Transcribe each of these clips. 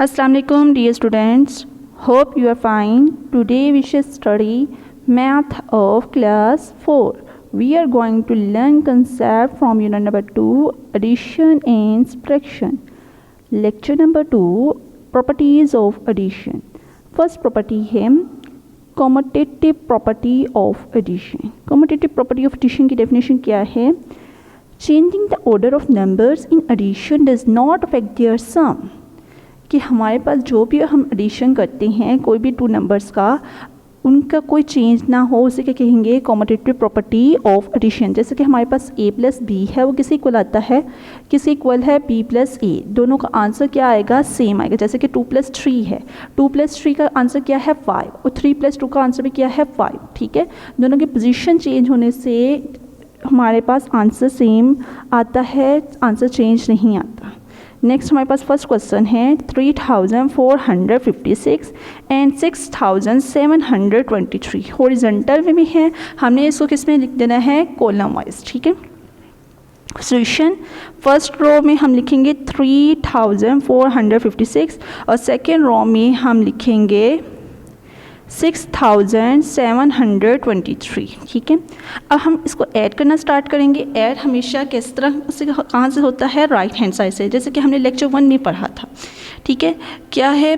Assalamualaikum dear students, hope you are fine. Today we shall study math of class 4. We are going to learn concept from unit number 2, addition and subtraction. Lecture number 2, properties of addition. First property है commutative property of addition. Commutative property of addition की definition क्या है? Changing the order of numbers in addition does not affect their sum. कि हमारे पास जो भी हम addition करते हैं कोई भी टू नंबर्स का, उनका कोई चेंज ना हो, उसे क्या कहेंगे? Commutative property of addition. जैसे कि हमारे पास a प्लस बी है, वो किसी इक्वल आता है, किसी इक्वल है b प्लस ए. दोनों का आंसर क्या आएगा? सेम आएगा. जैसे कि 2 प्लस 3 है, 2 प्लस 3 का आंसर क्या है? 5, और 3 प्लस 2 का आंसर भी क्या है? 5. ठीक है, दोनों की पोजीशन चेंज होने से हमारे पास आंसर सेम आता है, आंसर चेंज नहीं आता. नेक्स्ट हमारे पास फर्स्ट क्वेश्चन है 3456 एंड 6723. हॉरिजॉन्टल में भी है, हमने इसको किस में लिख देना है? Column wise. ठीक है, सॉल्यूशन फर्स्ट रो में हम लिखेंगे 3456 और सेकेंड रो में हम लिखेंगे 6723. ठीक है, अब हम इसको ऐड करना स्टार्ट करेंगे. ऐड हमेशा किस तरह से, कहाँ से होता है? राइट हैंड साइड से, जैसे कि हमने लेक्चर 1 में पढ़ा था. ठीक है, क्या है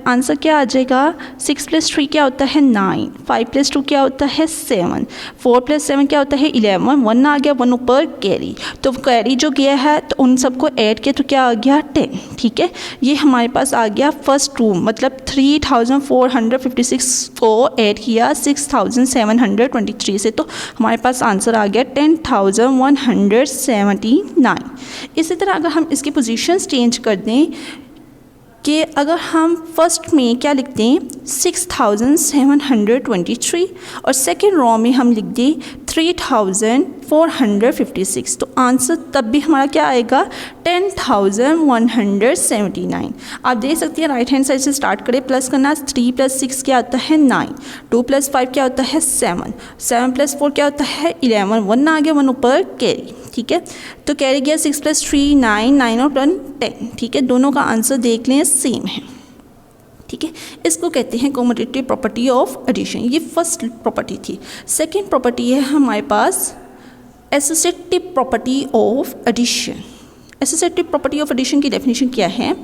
आंसर? क्या आ जाएगा? 6 प्लस 3 क्या होता है? 9. 5 प्लस 2 क्या होता है? 7. 4 प्लस 7 क्या होता है? 11. 1 आ गया, 1 ऊपर कैरी, तो कैरी जो गया है तो उन सबको ऐड किया तो क्या आ गया? 10. ठीक है, ये हमारे पास आ गया फर्स्ट टू, मतलब 3456 को ऐड किया 6723 से, तो हमारे पास आंसर आ गया 10179. इसी तरह अगर हम इसकी पोजीशंस चेंज कर दें कि अगर हम फर्स्ट में क्या लिखते हैं? 6723 और सेकेंड रो में हम लिख दें 3456, तो आंसर तब भी हमारा क्या आएगा? 10179. आप देख सकते हैं राइट हैंड साइड से स्टार्ट करें प्लस करना. 3 प्लस 6 क्या होता है? 9. 2 प्लस 5 क्या होता है? 7. 7 प्लस 4 क्या होता है? 11. 1 आ गया, 1 ऊपर कैरी. ठीक है, तो कैरी गया 6 प्लस 3 9, 9 और 1 10. ठीक है, दोनों का आंसर देख लें सेम है. ठीक है, इसको कहते हैं कॉम्यूटेटिव प्रॉपर्टी ऑफ एडिशन. ये फर्स्ट प्रॉपर्टी थी. सेकंड प्रॉपर्टी है हमारे पास associative property of addition. Associative property of addition की डेफिनेशन क्या है?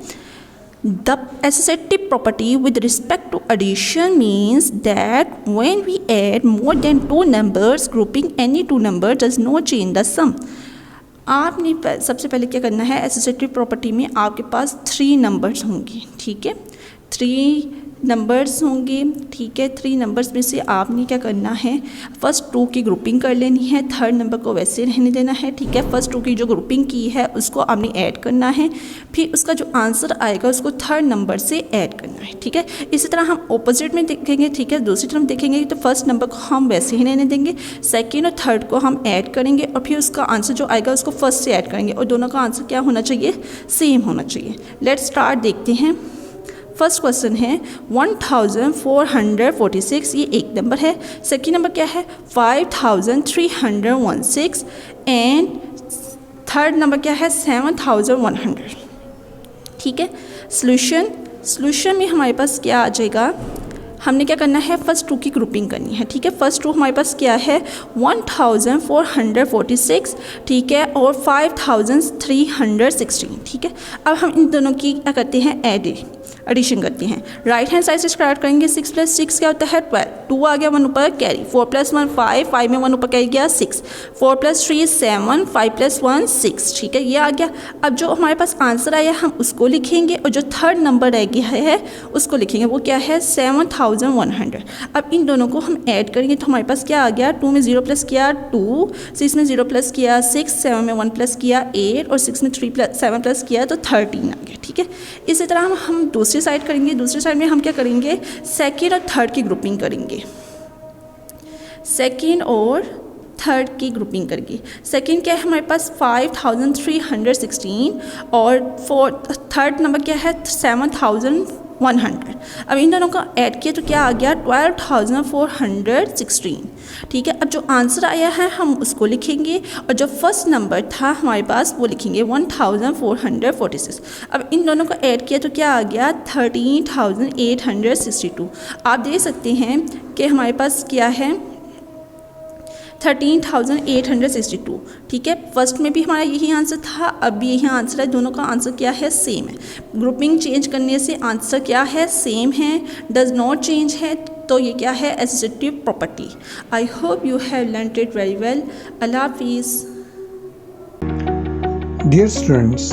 The associative property with respect to addition means that when we add more than 2 numbers, grouping any 2 numbers does not change the sum. आपने सबसे पहले क्या करना है? Associative property में आपके पास 3 नंबर्स होंगे. ठीक है, 3 नंबर्स होंगे. ठीक है, 3 नंबर्स में से आपने क्या करना है? फर्स्ट 2 की ग्रुपिंग कर लेनी है, थर्ड नंबर को वैसे रहने देना है. ठीक है, फर्स्ट 2 की जो ग्रुपिंग की है उसको आपने ऐड करना है, फिर उसका जो आंसर आएगा उसको थर्ड नंबर से ऐड करना है. ठीक है, इसी तरह हम ऑपोजिट में देखेंगे. ठीक है, दूसरी तरफ देखेंगे तो फर्स्ट नंबर को हम वैसे ही रहने देंगे, सेकेंड और थर्ड को हम ऐड करेंगे और फिर उसका आंसर जो आएगा उसको फर्स्ट से ऐड करेंगे, और दोनों का आंसर क्या होना चाहिए? सेम होना चाहिए. लेट्स स्टार्ट, देखते हैं. फर्स्ट क्वेश्चन है 1446, ये एक नंबर है. सेकेंड नंबर क्या है? 5316 एंड थर्ड नंबर क्या है? 7100. ठीक है, सॉल्यूशन में हमारे पास क्या आ जाएगा? हमने क्या करना है? फर्स्ट 2 की ग्रुपिंग करनी है. ठीक है, फर्स्ट 2 हमारे पास क्या है? 1446. ठीक है, और 5316. ठीक है, अब हम इन दोनों की क्या करते हैं? एडिशन करते हैं. राइट हैंड साइड से स्टार्ट करेंगे. 6 प्लस 6 क्या होता है? 12. 2 आ गया, 1 ऊपर कैरी. 4 प्लस 1 5, 5 में 1 ऊपर कैरी गया 6. 4 प्लस 3 7, 5 प्लस 1 6. ठीक है, ये आ गया. अब जो हमारे पास आंसर आया हम उसको लिखेंगे, और जो थर्ड नंबर रह गया है उसको लिखेंगे. वो क्या है? 7100. अब इन दोनों को हम ऐड करेंगे तो हमारे पास क्या आ गया? 2 में 0 प्लस किया 2, 6 में 0 प्लस किया 6, 7 में 1 प्लस किया 8 और 6 में 7 प्लस किया तो 13 आ गया. ठीक है, इसी तरह हम दूसरी साइड करेंगे. दूसरी साइड में हम क्या करेंगे? सेकेंड और थर्ड की ग्रुपिंग करेंगे. सेकेंड और थर्ड की ग्रुपिंग करेंगे. सेकेंड क्या है हमारे पास? 5316 और थर्ड नंबर क्या है? 7100. 100। अब इन दोनों का ऐड किया तो क्या आ गया 12,416। ठीक है, अब जो आंसर आया है हम उसको लिखेंगे और जो फर्स्ट नंबर था हमारे पास वो लिखेंगे 1446। अब इन दोनों का ऐड किया तो क्या आ गया 13,862। आप देख सकते हैं कि हमारे पास क्या है 13,862। ठीक है, फर्स्ट में भी हमारा यही आंसर था, अब भी यही आंसर है, दोनों का आंसर क्या है सेम है। ग्रुपिंग चेंज करने से आंसर क्या है सेम है, डज नॉट चेंज है, तो ये क्या है associative property. I hope you have learned it very well. अल्लाह हाफिज़। Dear students,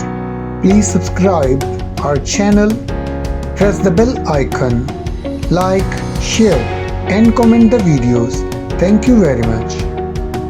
please subscribe our channel, press the bell icon, like, share and comment the videos. Thank you very much.